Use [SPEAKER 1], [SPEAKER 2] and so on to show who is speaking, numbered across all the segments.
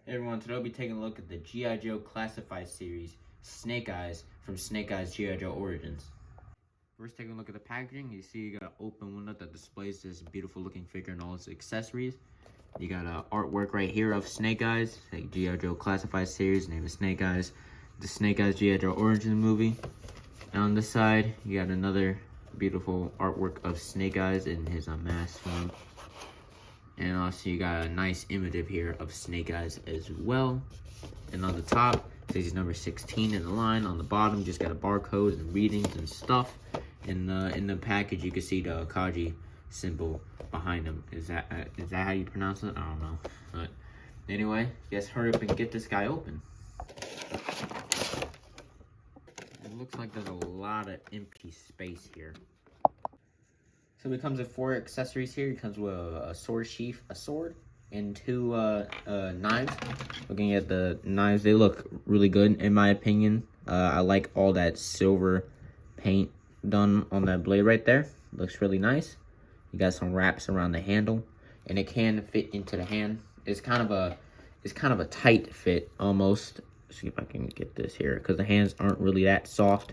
[SPEAKER 1] Hey everyone, today we'll be taking a look at the G.I. Joe Classified series, Snake Eyes, from Snake Eyes G.I. Joe Origins. First, taking a look at the packaging, you see you got an open window that displays this beautiful looking figure and all its accessories. You got artwork right here of Snake Eyes, like G.I. Joe Classified series, name is Snake Eyes, the Snake Eyes G.I. Joe Origins movie. And on this side, you got another beautiful artwork of Snake Eyes in his mask form. And also you got a nice image of here of Snake Eyes as well. And on the top, it says number 16 in the line. On the bottom, just got a barcode and readings and stuff. In the package, you can see the Kaji symbol behind him. Is that how you pronounce it? I don't know. But anyway, just hurry up and get this guy open. It looks like there's a lot of empty space here. So it comes with 4 accessories here. It comes with a sword sheath, a sword, and 2 knives. Looking at the knives, they look really good in my opinion. I like all that silver paint done on that blade right there. Looks really nice. You got some wraps around the handle, and it can fit into the hand. It's kind of a tight fit almost. Let's see if I can get this here, because the hands aren't really that soft,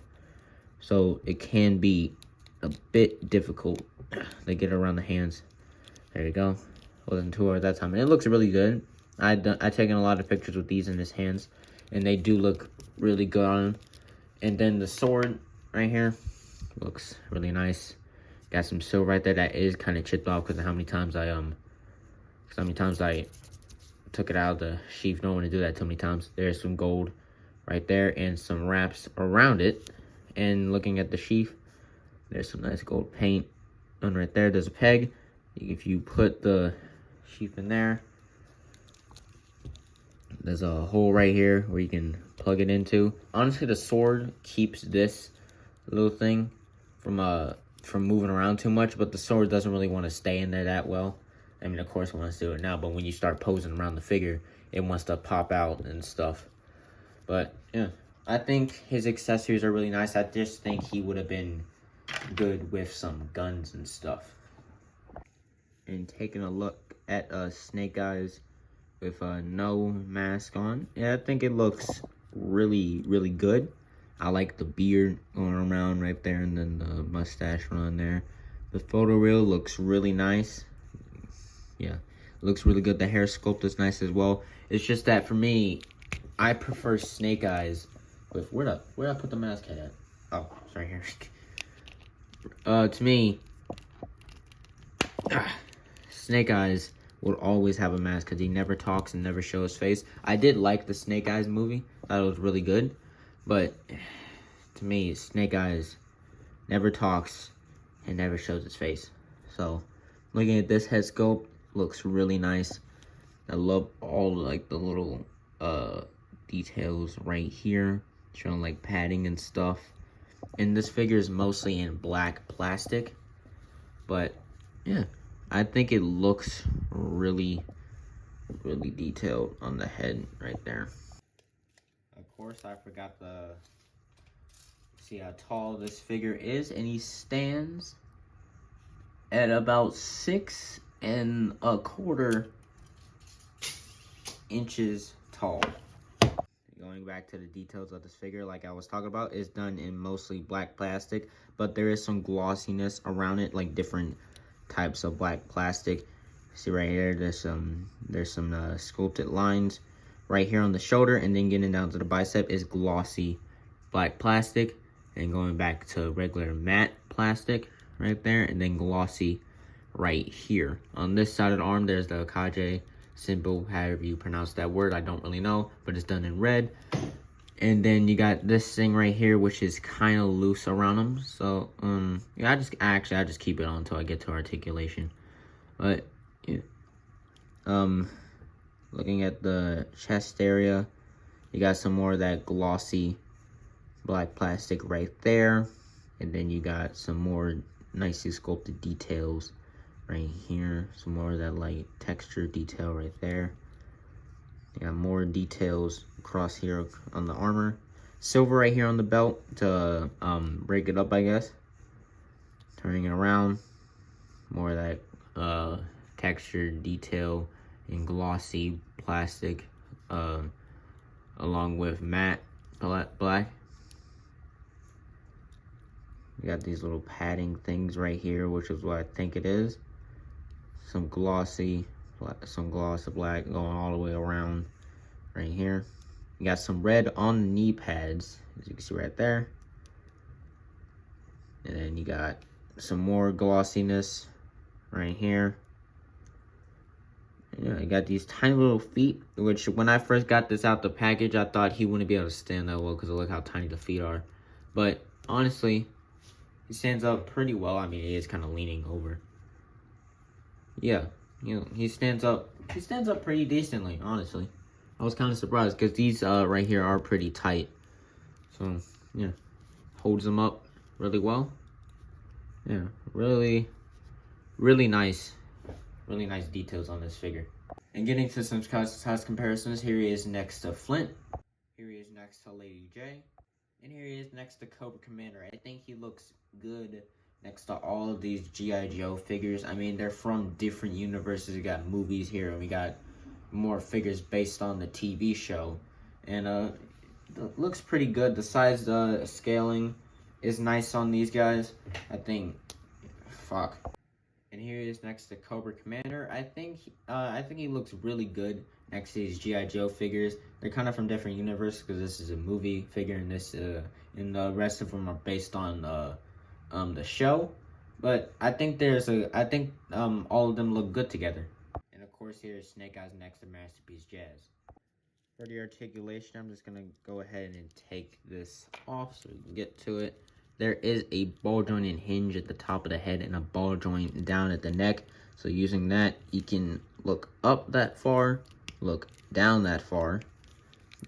[SPEAKER 1] so it can be a bit difficult to get around the hands. There you go. Wasn't too hard at that time, and it looks really good. I've taken a lot of pictures with these in his hands, and they do look really good on him. And then the sword right here looks really nice. Got some silver right there that is kind of chipped off because of how many times I took it out of the sheath. Don't want to do that too many times. There's some gold right there and some wraps around it. And looking at the sheath, there's some nice gold paint. And right there, there's a peg. If you put the sheath in there, there's a hole right here where you can plug it into. Honestly, the sword keeps this little thing from moving around too much, but the sword doesn't really want to stay in there that well. I mean, of course it wants to do it now, but when you start posing around the figure, it wants to pop out and stuff. But yeah, I think his accessories are really nice. I just think he would have been good with some guns and stuff. And taking a look at Snake Eyes with no mask on, yeah, I think it looks really good. I like the beard going around right there, and then the mustache on there. The photo reel looks really nice. Yeah, looks really good. The hair sculpt is nice as well. It's just that for me, I prefer Snake Eyes with where'd I put the mask head at? Oh, it's right here. To me, Snake Eyes would always have a mask because he never talks and never shows his face. I did like the Snake Eyes movie. Thought it was really good. But to me, Snake Eyes never talks and never shows his face. So looking at this head sculpt, looks really nice. I love all like the little details right here, showing like padding and stuff. And this figure is mostly in black plastic, but yeah, I think it looks really detailed on the head right there. Of course, I forgot to see how tall this figure is, and he stands at about 6 1/4 inches tall. Going back to the details of this figure, like I was talking about, is done in mostly black plastic, but there is some glossiness around it, like different types of black plastic. See right here, there's some sculpted lines right here on the shoulder, and then getting down to the bicep is glossy black plastic, and going back to regular matte plastic right there, and then glossy right here. On this side of the arm, there's the Kaji symbol, however you pronounce that word, I don't really know, but it's done in red. And then you got this thing right here, which is kind of loose around them. So yeah, I just keep it on until I get to articulation. But yeah, looking at the chest area, you got some more of that glossy black plastic right there, and then you got some more nicely sculpted details right here, some more of that light texture detail right there. You got more details across here on the armor. Silver right here on the belt to break it up, I guess. Turning it around, more of that texture detail and glossy plastic along with matte black. You got these little padding things right here, which is what I think it is. Some gloss of black going all the way around right here. You got some red on the knee pads, as you can see right there. And then you got some more glossiness right here. Yeah, you got these tiny little feet, which when I first got this out the package, I thought he wouldn't be able to stand that well because look how tiny the feet are. But honestly, he stands up pretty well. I mean, he is kind of leaning over. Yeah, you know, he stands up pretty decently, honestly. I was kind of surprised because these right here are pretty tight. So, yeah, holds them up really well. Yeah, really nice. Really nice details on this figure. And getting to some size comparisons, here he is next to Flint. Here he is next to Lady J. And here he is next to Cobra Commander. I think he looks good next to all of these G.I. Joe figures. I mean, they're from different universes. We got movies here, and we got more figures based on the TV show. And it looks pretty good. The size scaling is nice on these guys. I think, And here he is next to Cobra Commander. I think he looks really good next to these G.I. Joe figures. They're kind of from different universes because this is a movie figure and this and the rest of them are based on the show. But I think all of them look good together. And of course here is Snake Eyes next to Masterpiece Jazz. For the articulation, I'm just gonna go ahead and take this off so we can get to it. There is a ball joint and hinge at the top of the head and a ball joint down at the neck. So using that, you can look up that far, look down that far.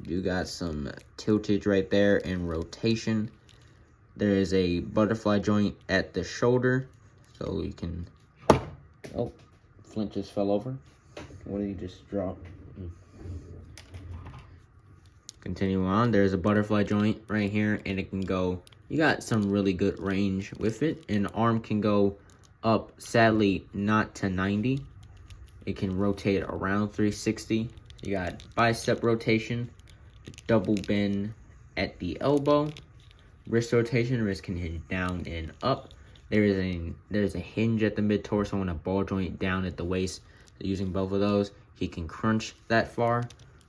[SPEAKER 1] You got some tiltage right there and rotation. There is a butterfly joint at the shoulder. So you can, oh, Flint just fell over. What did he just drop? Continue on, there's a butterfly joint right here and it can go, you got some really good range with it. An arm can go up, sadly, not to 90. It can rotate around 360. You got bicep rotation, double bend at the elbow, wrist rotation, wrist can hinge down and up. There's a hinge at the mid-torso and a ball joint down at the waist. So using both of those, he can crunch that far,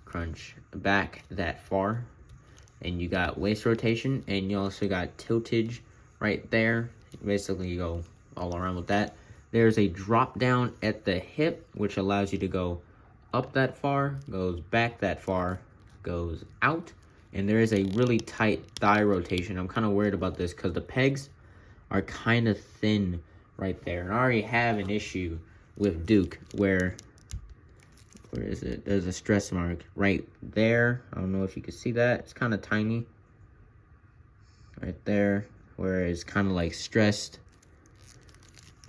[SPEAKER 1] crunch back that far. And you got waist rotation, and you also got tiltage right there. Basically, you go all around with that. There's a drop down at the hip, which allows you to go up that far, goes back that far, goes out. And there is a really tight thigh rotation. I'm kind of worried about this because the pegs are kind of thin right there. And I already have an issue with Duke where is it? There's a stress mark right there. I don't know if you can see that. It's kind of tiny. Right there, where it's kind of like stressed.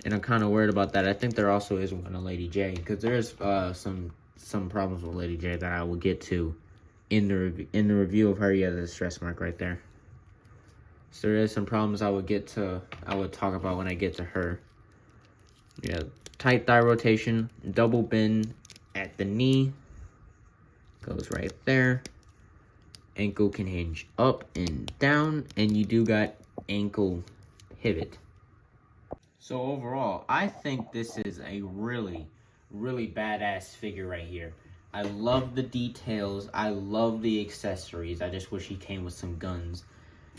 [SPEAKER 1] And I'm kind of worried about that. I think there also is one on Lady J, because there's some problems with Lady J that I will get to in the review of her. Yeah, there's a stress mark right there. So there is some problems I would talk about when I get to her. Yeah, tight thigh rotation, double bend at the knee, goes right there. Ankle can hinge up and down, and you do got ankle pivot. So overall, I think this is a really, really badass figure right here. I love the details. I love the accessories. I just wish he came with some guns.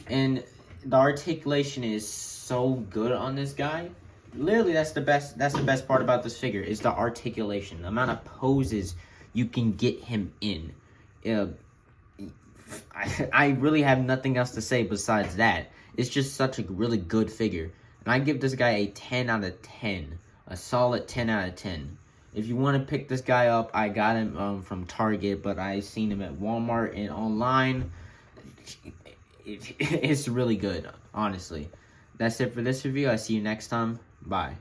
[SPEAKER 1] And the articulation is so good on this guy. Literally, that's the best part about this figure is the articulation. The amount of poses you can get him in. I really have nothing else to say besides that. It's just such a really good figure. And I give this guy a 10 out of 10. A solid 10 out of 10. If you want to pick this guy up, I got him from Target, but I seen him at Walmart and online. It's really good, honestly. That's it for this review. I'll see you next time. Bye.